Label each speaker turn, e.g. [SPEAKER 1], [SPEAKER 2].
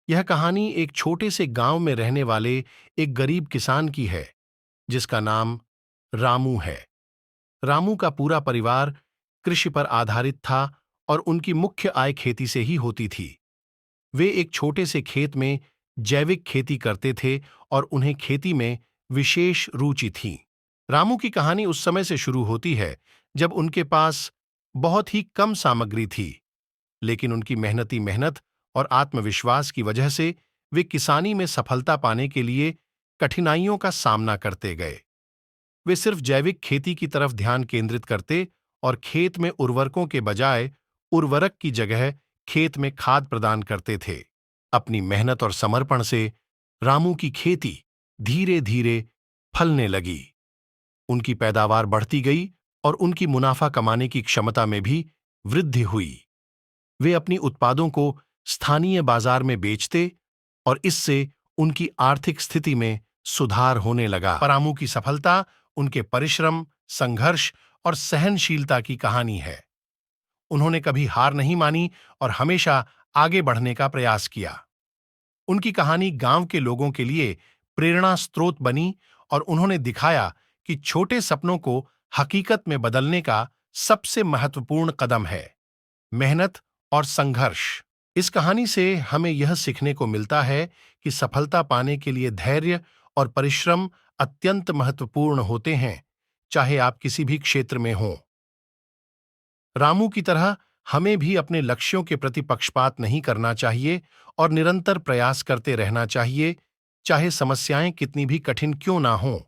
[SPEAKER 1] यह कहानी एक छोटे से गांव में रहने वाले एक गरीब किसान की है, जिसका नाम रामू है। रामू का पूरा परिवार कृषि पर आधारित था और उनकी मुख्य आय खेती से ही होती थी। वे एक छोटे से खेत में जैविक खेती करते थे और उन्हें खेती में विशेष रुचि थी। रामू की कहानी उस समय से शुरू होती है जब उनके पास बहुत ही कम सामग्री थी, लेकिन उनकी मेहनती मेहनत और आत्मविश्वास की वजह से वे किसानी में सफलता पाने के लिए कठिनाइयों का सामना करते गए। वे सिर्फ जैविक खेती की तरफ ध्यान केंद्रित करते और खेत में उर्वरकों के बजाय उर्वरक की जगह खेत में खाद प्रदान करते थे। अपनी मेहनत और समर्पण से रामू की खेती धीरे धीरे फलने लगी। उनकी पैदावार बढ़ती गई और उनकी मुनाफा कमाने की क्षमता में भी वृद्धि हुई। वे अपनी उत्पादों को स्थानीय बाजार में बेचते और इससे उनकी आर्थिक स्थिति में सुधार होने लगा। रामू की सफलता उनके परिश्रम, संघर्ष और सहनशीलता की कहानी है। उन्होंने कभी हार नहीं मानी और हमेशा आगे बढ़ने का प्रयास किया। उनकी कहानी गांव के लोगों के लिए प्रेरणा स्रोत बनी और उन्होंने दिखाया कि छोटे सपनों को हकीकत में बदलने का सबसे महत्वपूर्ण कदम है मेहनत और संघर्ष। इस कहानी से हमें यह सीखने को मिलता है कि सफलता पाने के लिए धैर्य और परिश्रम अत्यंत महत्वपूर्ण होते हैं, चाहे आप किसी भी क्षेत्र में हों। रामू की तरह हमें भी अपने लक्ष्यों के प्रति पक्षपात नहीं करना चाहिए और निरंतर प्रयास करते रहना चाहिए, चाहे समस्याएं कितनी भी कठिन क्यों ना हों।